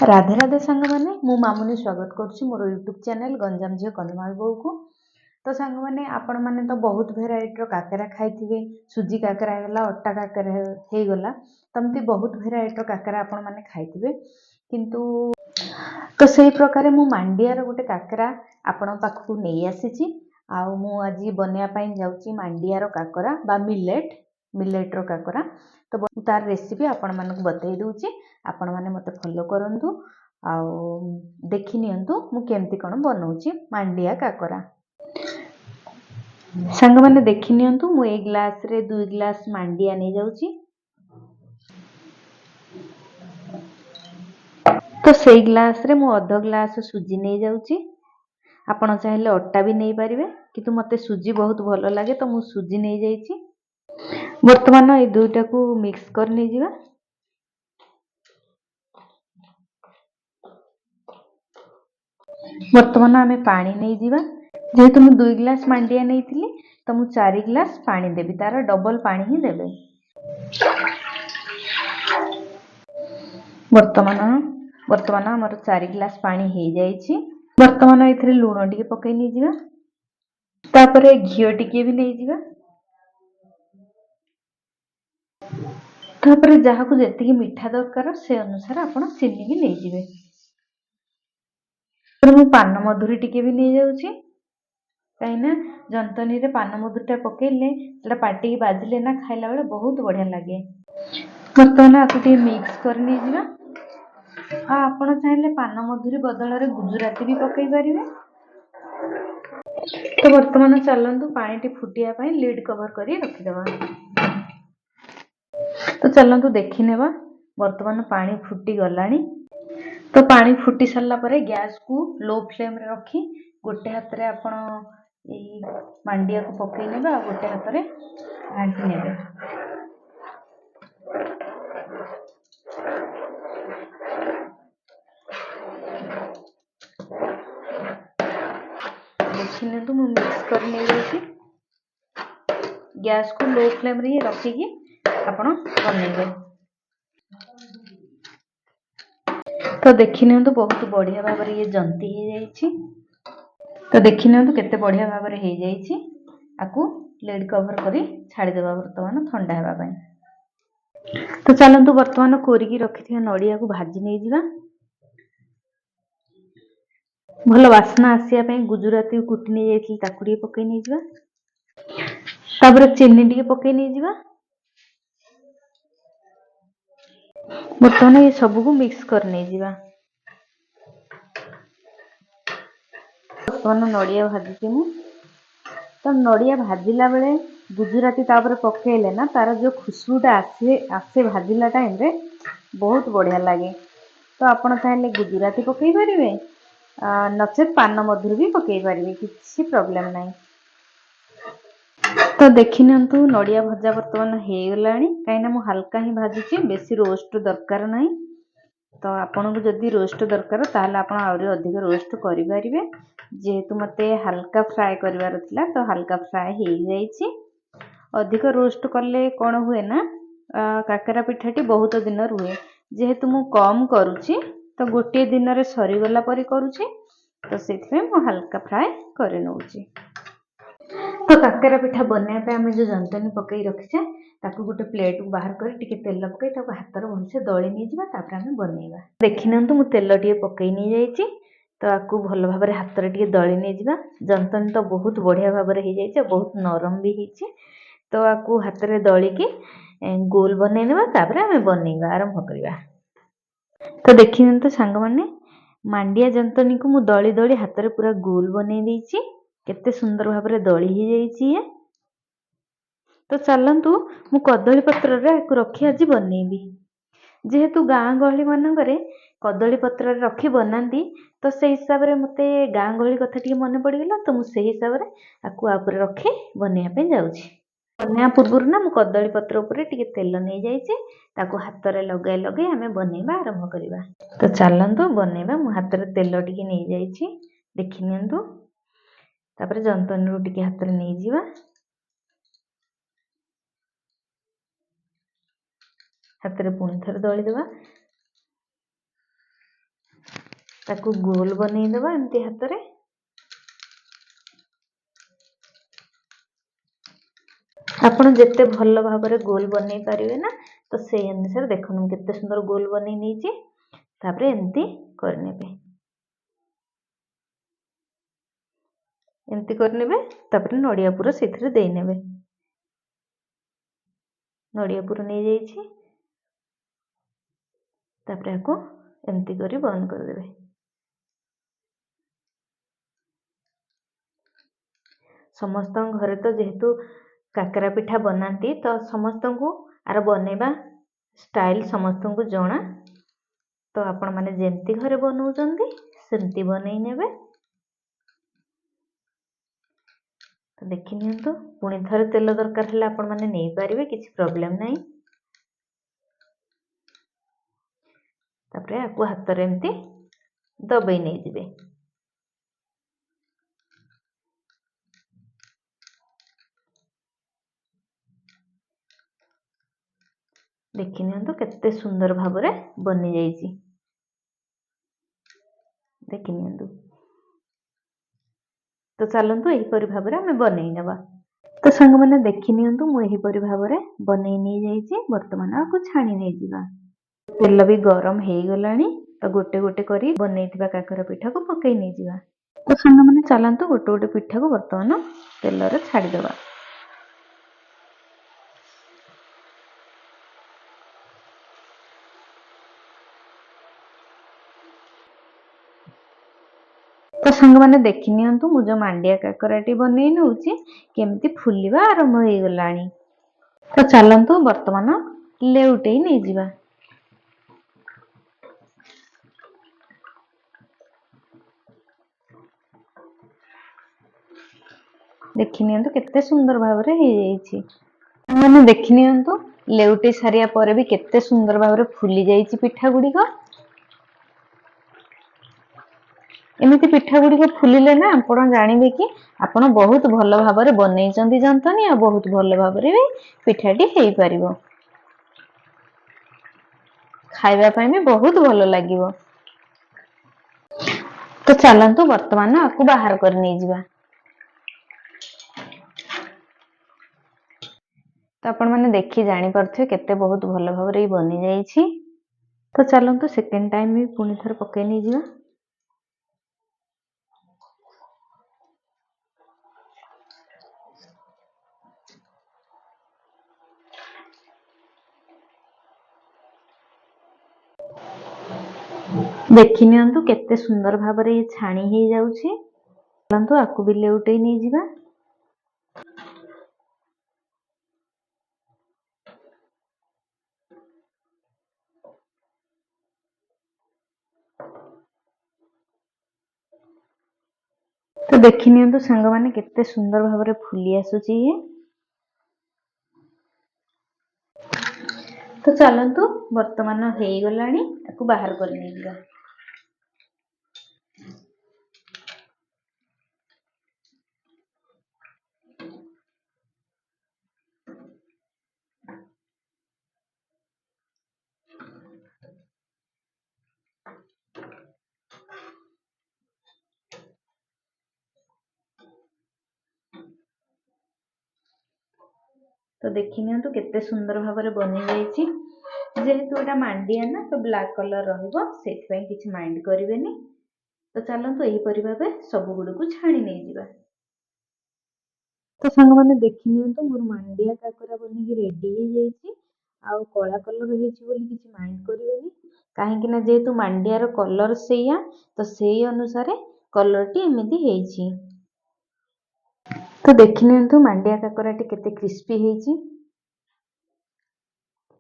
राधे राधे सांग मैंने मु मामुनी स्वागत करुच्ची मोर यूट्यूब चैनल गंजाम झील कंधमाल बोऊ को। तो सांग मैंने आपण मैंने तो बहुत भेराइटर काकेरा खाई सुजी काकेरा होगा अटा काकेरा हो गला तमती बहुत भेराइटर काकेरा आपण मैंने खाई किंतु तो से प्रकार मु मांडियार गोटे काकेरा आपण पाखु नहीं आसी आज बनवाई जाऊँगी मांडियार काकरा बा मिलेट्र काकरा। तो तार रेसिपी आपण मानक बतई दूची आपण माने मते फॉलो करंतु आउ देखि नियंतु मु केमती कोन बनाउची मांडिया काकरा। संग माने देखि नियंतु मु 1 ग्लास रे 2 ग्लास मांडिया नै जाउची। तो से ग्लास रे मु आधा ग्लास सुजी नै जाउची। आपण चाहिले अट्टा भी नै परिबे किंतु मते सुजी बहुत भलो लागे तो मु सुजी नै जाइची। वर्तमान ए दुईटा को मिक्स कर नै जिवा। वर्तमान आमे पानी नहीं जीवा जेहेतु मु 2 ग्लास मांडिया नहीं थिली तो मु 4 ग्लास पानी देबी तार डबल पानी ही देबे। वर्तमान हमर 4 ग्लास पानी हे जाईची। वर्तमान एथरे लूण टिके पकई नहीं जीवा तापरे घियो टिके भी नहीं जीवा तापरे जहा को जेतिकी मीठा दरकार से अनुसार आपण चीनी भी नहीं जीवे। मु पान मधुरी टिके भी नहीं जाउची कहीं जंतनी रे पान मधुरीटा पकेले सेटा पाटी की बाजिले ना खाइला बेले बहुत बढ़िया लगे। वर्तमान आपको टिके मिक्स कर नहीं जीवा। आपण चाहिले पान मधुरी बदल रे गुजराती भी पकई परिवे। तो वर्तमान चलंतु पानी टी फुटिया पई लीड कवर करी रखि देबा। तो चलंतु देखि नेबा वर्तमान पानी फुटी गलानी। तो पानी फुटी सारा पर गैस को लो फ्लेम रे रखी गोटे हाथ रे आपण ए मांडिया को पकई नेबा गोटे हाथ रे घांटी नेबे। देखिने तो मु मिक्स कर नै जाउची। गैस को लो फ्लेम रे रखी कि आपण बनेबे। तो देखिने तो बहुत बढ़िया भाव रे ये जंती हे जाईची। तो देखिने तो केते बढ़िया भाव रे हे जाईची। आकु लीड कवर करी छाड़ी देबा वर्तमान ठंडा हेबा पई। तो चलंतु वर्तमान कोरी की रखिथिया नडिया को भाजी नै जिवा। भलो वासना आसिया पई गुजराती कुटी नै जाईथि ताकुडी पकई नै जिवा। तापर चीनी टिके पकई नै जिवा। वर्तमान ये सब को मिक्स कर नै जिवा। वर्तमान नडिया भाजी मु तो नडिया भाजिला बेले गुजराती तापर पकेले ना तार जो खुशबूटा आसे भाजिला टाइम रे बहुत बढ़िया लगे। तो आपण चाहिले गुजराती पकई परिवे नचेत पान मधुरी भी पकई परिवे किसी प्रॉब्लम नहीं। तो देखि नियंतु नडिया भजा वर्तमान हे गलानी काईना मु हल्का ही भाजुची बेसी रोस्ट दरकार नहीं। तो आपन को जदी रोस्ट दरकार ताहले आपन आउरी अधिक रोस्ट करि परिवे जेहेतु मते हल्का फ्राई करिवार थिला तो हल्का फ्राई हे जाईची। अधिक रोस्ट करले कोन हुए ना काकरा पिठाटी बहुत दिन रुहे जेहेतु मु कम करूची तो गोटे दिन रे सरी गला परी करूची तो सेथमे मु हल्का फ्राई करे नउची। तो काकरा पिठा बनने पे आमे जो जंतनी पकई रखिछे ताकू गोटे प्लेट को बाहर कर टिके तेल पकई ताकू हाथ रे भलसे दळी नै जिबा तापर आमे बनेइबा। देखिनंतु मु तेल टिके पकई नै जाईची तो आकू भलो भाबरे हाथ रे टिके दळी नै जिबा। जंतनी तो बहुत बढ़िया भाबरे हे जाईचे बहुत नरम भी हिचे तो आकू हाथ रे दळी की गोल बनै नेबा तापर आमे बनेइबा आरंभ करिबा। तो देखिनंतु सांग माने मांडिया जंतनी को मु दळी दळी हाथ रे पूरा गोल बनै देइची केते सुंदर भाबरे दळी ही जाईची। तो चलंतु मु कदली पत्र रे आकु रखी आज बनेइबी जेहेतु गाँ गहली मानकरे कदली पत्र रे रखी बनांती तो से हिसाब रे मते गाँ गहली कथा टिके मने पड़ी गेला तो मु से हिसाब रे आकु आपर रखी बनेया पे जाउची। बनेया पूर्वरु ना मु कदली पत्र ऊपर टिके तेल नै जाईची ताकू हाथ रे लगाई लगाई आमे बनेइबा आरंभ करिबा। तो चलंतु बनेइबा मु हाथ रे तेल टिके नै जाईची देखि नियंतु तापर जंतनी रो टिके हाथ रे नै जिवा। हाथ रे पुणी थरे दळी देबा। ताकू गोल बनईदेवा एमती हाथ रे। आपण जिते भल भाव गोल बनई पारे ना तो से अनुसार देखो केते सुंदर गोल बनई नहीं तापरे एमती करनेबे एमती करनेबे तापरे नड़िया पूरा से देनेबे नड़िया पूरा नहीं जाइए तापरे आपको एमती करी बंद कर देबे। समस्त घरे तो जेहेतु काकरा पिठा बनाती तो समस्त को आर बनैबा स्टाइल समस्त को जना तो आपण माने जेमती घरे बनाउचंती सेमती बनई नेबे। तो देखि नियंतु पुणी थरे तेल दरकार हला आपण माने नै पारिबे किछि प्रॉब्लम नाही। तापरे आपको हाथ रे एमती दबई नै दिबे। देखि नियंतु केते सुंदर भाबरे बनि जाईची। देखि नियंतु तो चलंतु एही परि भाबरे हमें बनई नेबा। तो संग माने देखि नियंतु मु एही परि भाबरे बनई नै जाईची। वर्तमान आपको छाणी नै जिबा। तेल भी गरम हे गलानी तो गोटे गोटे करी बनईथिबा काकरा पिठा को पकई नै जिबा। तो संग माने चलंतु गोटे गोटे पिठा को वर्तमान तेल रे छाडी देबा। तो संग माने देखि नियंतु मु जो मांडिया काकराटी बनई नउची केमती फुलिबा आरंभ हे गलानी। तो चलंतु वर्तमान लेउटेई नै जिबा। देखि नियंतु केते सुंदर भाबरे हे जाईची। माने देखि नियंतु लेउटे सारिया परे भी केते सुंदर भाबरे फुली जाईची पिठा गुडी को। एमिति पिठा गुडी को फुलिले ना आपण जानिबे कि आपण बहुत भल भाबरे बनईचंती जानतनी आ बहुत भल भाबरे भी पिठाटी हेई परिबो। खाइबा पई भी बहुत भल लागिबो। तो चलंतु वर्तमान आपको बाहर कर नै जिबा। तो आपण माने देखि जानि परथे केते बहुत भल भाबरे बनि जाईची। तो चलंतु सेकेंड टाइम भी पुणी थर पकई नै जिबा। देखि नियंतु केते सुंदर भाबरे ये छाणी हे जाउची। चलंतु आकु भी लेउटेई नै जिबा। तो देखि नियंतु संग माने केते सुंदर भाबरे फुली आसुची। तो चलंतु वर्तमान हे गलानी आकु बाहर कर नै जिबा। तो देखि नियंतु केते सुंदर भाबरे बनि जाईची। जेहेतु एटा मांडिया ना तो ब्लैक कलर रहिबो सेति पई किछि माइंड करिवेनी। तो चलंतु एही परि भाबे सब गुडी को छाणी नै जिबा। तो संग माने देखि नियंतु मोर मांडिया काकरा बनि कि रेडी हे जाईची। आ कला कलर हेची बोली किछि माइंड करिवेनी काहे कि ना जेहेतु मांडिया रो कलर सेया तो सेई अनुसार कलर टी एमिति हेची। तो देखि नियंतु मांडिया काकराटी केते क्रिस्पी हेची।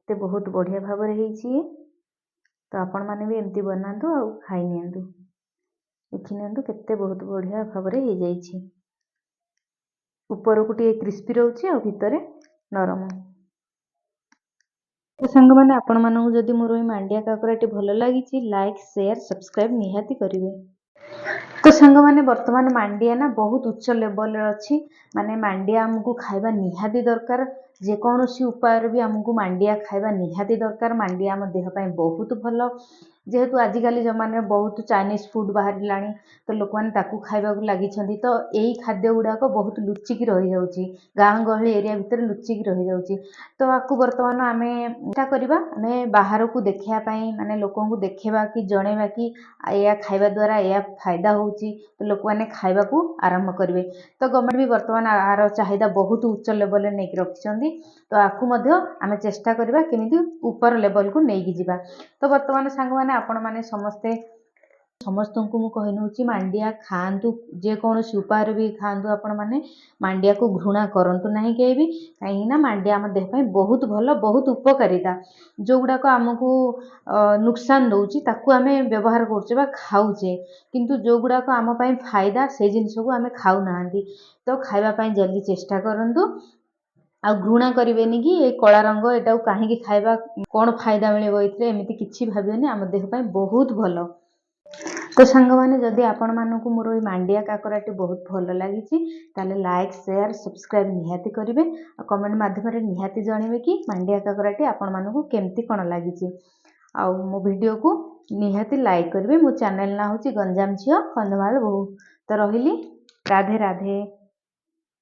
ते बहुत बढ़िया भाबरे हेची। तो आपण माने भी एमती बनांतु आ खाई नियंतु। देखि नियंतु केते बहुत बढ़िया भाबरे हे जाईची। ऊपर को टिके क्रिस्पी रहउची आ भितरे नरम। तो संग माने आपण मानू जदि मोर मांडिया काकराटी भल लागिची लाइक शेयर सब्सक्राइब निहाती करिवे। तो संग माने वर्तमान मांडिया ना बहुत उच्च लेवल रे अछि। माने मांडिया हमकु खाइबा निहाती दरकार। जे कोनोसी उपाय भी हमकु मांडिया खाइबा निहाती दरकार। मांडिया हम देह पई बहुत भल। जेहेतु आजिकल जमाने बहुत चाइनीज फूड बाहर तो लोक मैंने ताकू खाइबाकू लगी तो यही खाद्य गुड़ाक बहुत लुचिकी रही जाऊँगी गाँ गहली एरिया भितर लुचिकी रही जाऊँगी तो आपको बर्तमान आम चेष्टा करवा आम बाहर को देखापी माने लोक देखा कि जनइबा कि या खाइबा द्वारा या फायदा होची तो लोक मैंने खाइबाकू आरंभ करेंगे तो गवर्नमेंट भी बर्तमान आर चाहिदा बहुत उच्च लेवल नहीं रखिंट तो आपको आम चेष्टा करवा केमी ऊपर लेवल को लेकिन जीवा तो बर्तमान सांग मैंने आपण मैंने समस्ते समस्त को मुझे कही मांडिया खातु जेकोसी उपाय भी खातु आपण मैंने मांडिया को घृणा करूँ ना कहीं कहीं मांडिया आम देह बहुत भल बहुत उपकारिता जो गुड़ाक आमको नुकसान दौर ताकू आम व्यवहार करुचे खाऊचे किंतु जो गुड़ाक आम फायदा से जिनस को आम खाऊना तो खावाई जल्दी चेष्टा करूँ आ घृणा करेनि कि ये कला रंग एटा कहीं खाइबा कौन फायदा मिले एमती किसी भावेनि आम देह बहुत भल तो सांग मैंने जदि आपण मानक मोर मांडिया काकराटी बहुत भल लगी लाइक शेयर सब्सक्राइब निहाती करेंगे और कमेंट माध्यम निहाती जनइबे कि मांडिया काकराटी आपण मानक केमती कौन लगी मो वीडियो को निहाती लाइक करेंगे मो चैनल ना हूँ गंजाम झील कंधमाल बोहू तो रही राधे राधे।